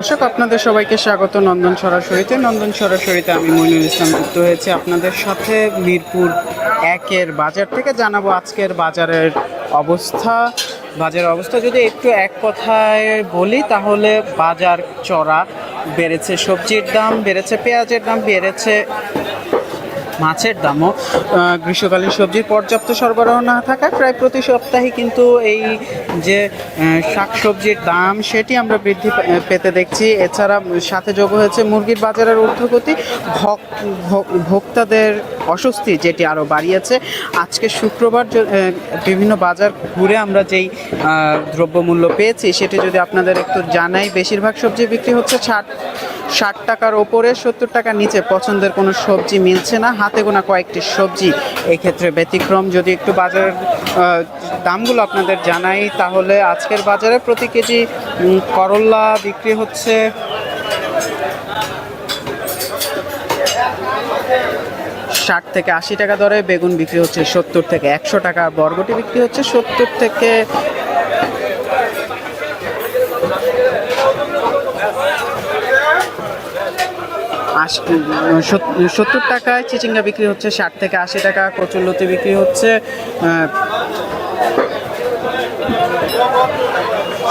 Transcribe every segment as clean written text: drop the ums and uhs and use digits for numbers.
দর্শক আপনাদের সবাইকে স্বাগত নন্দন সরাসরিতে আমি মইনুল ইসলাম যুক্ত হয়েছি আপনাদের সাথে মিরপুর একের বাজার থেকে জানাবো আজকের বাজারের অবস্থা যদি একটু এক কথায় বলি তাহলে বাজার চড়া বেড়েছে, সবজির দাম বেড়েছে, পেঁয়াজের দাম বেড়েছে, মাছের দামও। গ্রীষ্মকালীন সবজির পর্যাপ্ত সরবরাহ না থাকায় প্রায় প্রতি সপ্তাহে কিন্তু এই যে শাকসবজির দাম সেটি আমরা বৃদ্ধি পেতে দেখছি। এছাড়া সাথে যোগ হয়েছে মুরগির বাজারের ঊর্ধ্বগতি, ভোক্তাদের অস্বস্তি যেটি আরও বাড়িয়েছে। আজকে শুক্রবার বিভিন্ন বাজার ঘুরে আমরা যেই দ্রব্যমূল্য পেয়েছি সেটি যদি আপনাদের একটু জানাই, বেশিরভাগ সবজি বিক্রি হচ্ছে 60 টাকার ওপরে, 70 টাকার নিচে পছন্দের কোনো সবজি মিলছে না। হাতে গোনা কয়েকটি সবজি এই ক্ষেত্রে ব্যতিক্রম। যদি একটু বাজারের দামগুলো আপনাদের জানাই তাহলে আজকের বাজারে প্রতি কেজি করল্লা বিক্রি হচ্ছে 60 থেকে 80 টাকা দরে, বেগুন বিক্রি হচ্ছে 70 থেকে 100 টাকা, বরবটি বিক্রি হচ্ছে 70 থেকে 70 টাকায়, চিচিঙ্গা বিক্রি হচ্ছে 60 থেকে 80 টাকা, কচুরলতি বিক্রি হচ্ছে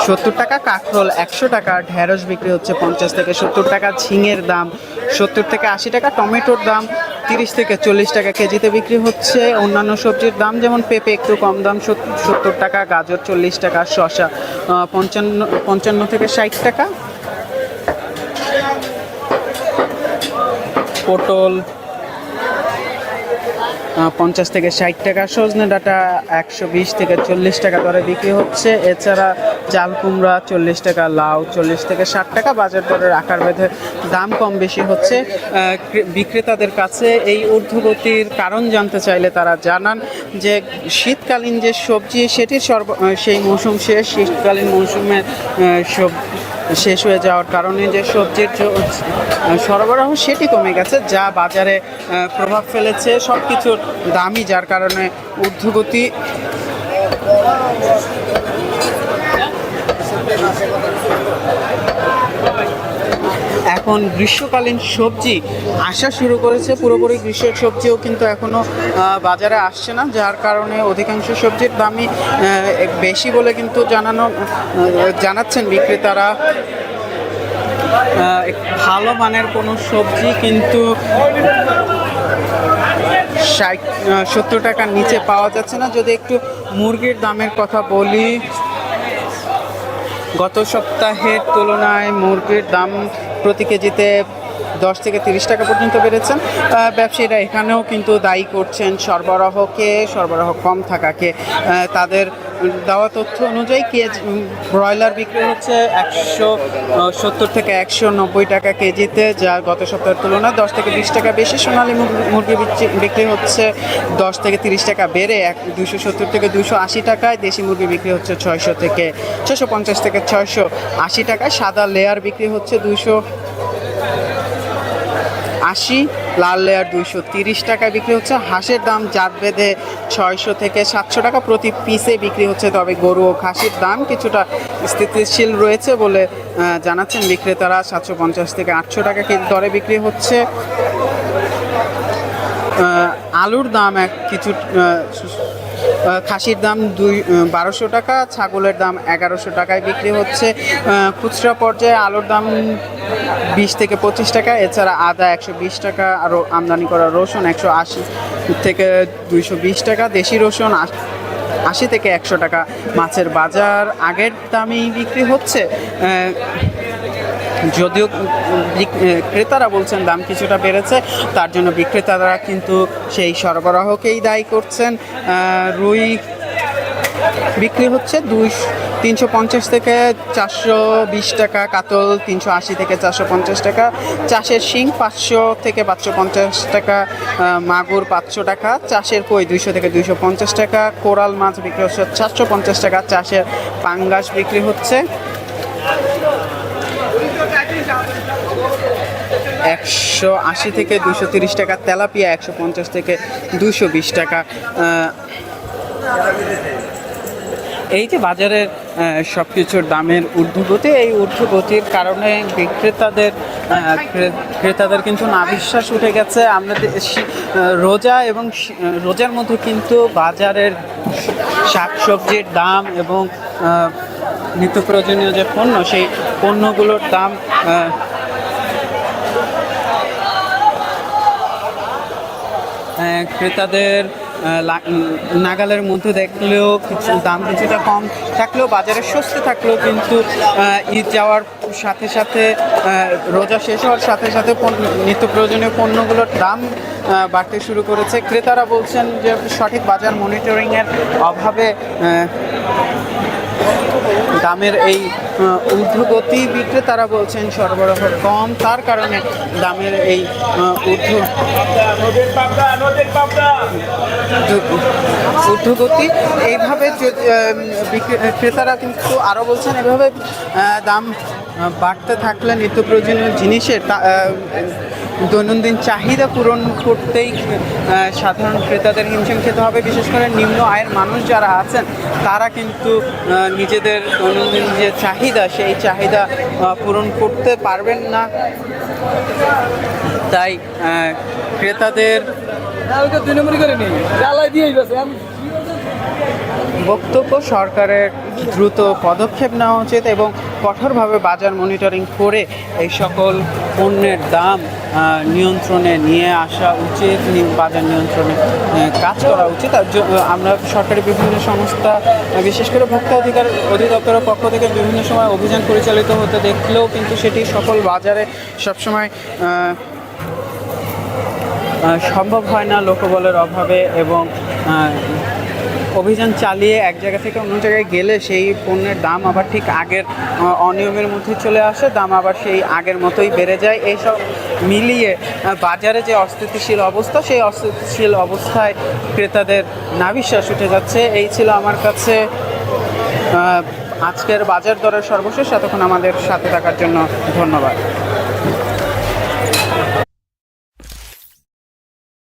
70 টাকা, কাঁকরোল 100 টাকা, ঢেঁড়স বিক্রি হচ্ছে 50 থেকে 70 টাকা, ঝিঙের দাম 70 থেকে 80 টাকা, টমেটোর দাম 30 থেকে 40 টাকা কেজিতে বিক্রি হচ্ছে। অন্যান্য সবজির দাম যেমন পেঁপে একটু কম দাম 70 টাকা, গাজর 40 টাকা, শসা 55 থেকে 60 টাকা, পটল 50 থেকে 60 টাকা, সজনে ডাঁটা 120 থেকে 40 টাকা দরে বিক্রি হচ্ছে। এছাড়া চাল কুমড়া 40 টাকা, লাউ 40 থেকে 60 টাকা। বাজার দরের আকার ভেদে দাম কম বেশি হচ্ছে। বিক্রেতাদের কাছে এই ঊর্ধ্বগতির কারণ জানতে চাইলে তারা জানান যে শীতকালীন যে সবজি সেটির সেই মৌসুম শেষ, শীতকালীন মৌসুমে শেষ হয়ে যাওয়ার কারণে যে সবজির সরবরাহ সেটি কমে গেছে, যা বাজারে প্রভাব ফেলেছে সব কিছুর দামই, যার কারণে ঊর্ধ্বগতি। এখন গ্রীষ্মকালীন সবজি আসা শুরু করেছে, পুরোপুরি গ্রীষ্মের সবজিও কিন্তু এখনও বাজারে আসছে না, যার কারণে অধিকাংশ সবজির দামই বেশি বলে কিন্তু জানাচ্ছেন বিক্রেতারা। ভালো মানের কোনো সবজি কিন্তু 70 টাকার নিচে পাওয়া যাচ্ছে না। যদি একটু মুরগির দামের কথা বলি, গত সপ্তাহের তুলনায় মুরগির দাম প্রতি কেজিতে 10 থেকে 30 টাকা পর্যন্ত বেড়েছেন। ব্যবসায়ীরা এখানেও কিন্তু দায়ী করছেন সরবরাহ কম থাকাকে। তাদের দেওয়া তথ্য অনুযায়ী ব্রয়লার বিক্রি হচ্ছে 170 থেকে 190 টাকা কেজিতে, যা গত সপ্তাহের তুলনায় 10 থেকে 20 টাকা বেশি। সোনালী মুরগি বিক্রি হচ্ছে 10 থেকে 30 টাকা বেড়ে 270 থেকে 280 টাকায়। দেশি মুরগি বিক্রি হচ্ছে 650 থেকে 680 টাকায়। সাদা লেয়ার বিক্রি হচ্ছে 280, লাল লেয়ার 230 টাকায় বিক্রি হচ্ছে। হাঁসের দাম জাত বেঁধে 600 থেকে 700 টাকা প্রতি পিসে বিক্রি হচ্ছে। তবে গরু ও খাসির দাম কিছুটা স্থিতিশীল রয়েছে বলে জানাচ্ছেন বিক্রেতারা। 750 থেকে 800 টাকা কেজি দরে বিক্রি হচ্ছে। আলুর দাম খাসির দাম 1200 টাকা, ছাগলের দাম 1100 টাকায় বিক্রি হচ্ছে। খুচরা পর্যায়ে আলুর দাম 20 থেকে 25 টাকা। এছাড়া আদা 120 টাকা, আরও আমদানি করা রসুন 180 থেকে 220 টাকা, দেশি রসুন 80 থেকে 100 টাকা। মাছের বাজার আগের দামেই বিক্রি হচ্ছে, যদিও ক্রেতারা বলছেন দাম কিছুটা বেড়েছে, তার জন্য বিক্রেতারা কিন্তু সেই সরবরাহকেই দায়ী করছেন। রুই বিক্রি হচ্ছে 350 থেকে 420 টাকা, কাতল 380 থেকে 450 টাকা, চাষের শিং 500 থেকে 550 টাকা, মাগুর 500 টাকা, চাষের কই 200 থেকে 250 টাকা, কোরাল মাছ বিক্রি হচ্ছে 450 টাকা, চাষের পাঙ্গাস বিক্রি হচ্ছে 180 থেকে 230 টাকা, তেলাপিয়া 150 থেকে 220 টাকা। এই যে বাজারের সব কিছুর দামের ঊর্ধ্বগতি, এই ঊর্ধ্বগতির কারণে ক্রেতাদের কিন্তু নাভিশ্বাস উঠে গেছে। আমরা রোজা এবং রোজার মধ্যে কিন্তু বাজারের শাকসবজির দাম এবং নিত্য প্রয়োজনীয় যে পণ্য, সেই পণ্যগুলোর দাম ক্রেতাদের নাগালের মধ্যে দেখলেও কিছু দাম কিছুটা কম থাকলেও, বাজারে স্বস্তি থাকলেও কিন্তু ঈদ যাওয়ার সাথে সাথে, রোজা শেষ হওয়ার সাথে সাথে নিত্য প্রয়োজনীয় পণ্যগুলোর দাম বাড়তে শুরু করেছে। ক্রেতারা বলছেন যে সঠিক বাজার মনিটরিংয়ের অভাবে দামের এই ঊর্ধ্বগতি, বিক্রেতারা বলছেন সরবরাহ কম, তার কারণে দামের এই ঊর্ধ্বগতি। এইভাবে ক্রেতারা কিন্তু আরও বলছেন এভাবে দাম বাড়তে থাকলে নিত্য প্রয়োজনীয় জিনিসের দৈনন্দিন চাহিদা পূরণ করতেই সাধারণ ক্রেতাদের হিমশিম খেতে হবে। বিশেষ করে নিম্ন আয়ের মানুষ যারা আছেন তারা কিন্তু নিজেদের দৈনন্দিন যে চাহিদা, সেই চাহিদা পূরণ করতে পারবেন না। তাই ক্রেতাদের বক্তব্য, সরকারের দ্রুত পদক্ষেপ নেওয়া উচিত এবং কঠোরভাবে বাজার মনিটরিং করে এই সকল পণ্যের দাম নিয়ন্ত্রণে নিয়ে আসা উচিত, বাজার নিয়ন্ত্রণে কাজ করা উচিত। আমরা সরকারি বিভিন্ন সংস্থা, বিশেষ করে ভোক্তা অধিদপ্তরের পক্ষ থেকে বিভিন্ন সময় অভিযান পরিচালিত হতে দেখলেও কিন্তু সেটি সকল বাজারে সবসময় সম্ভব হয় না লোকবলের অভাবে, এবং অভিযান চালিয়ে এক জায়গা থেকে অন্য জায়গায় গেলে সেই পণ্যের দাম আবার ঠিক আগের অনিয়মের মধ্যে চলে আসে, দাম আবার সেই আগের মতোই বেড়ে যায়। এইসব মিলিয়ে বাজারে যে অস্থিতিশীল অবস্থা, সেই অস্থিতিশীল অবস্থায় ক্রেতাদের নাভিশ্বাস উঠে যাচ্ছে। এই ছিল আমার কাছে আজকের বাজার দরের সর্বশেষ। এতক্ষণ আমাদের সাথে থাকার জন্য ধন্যবাদ।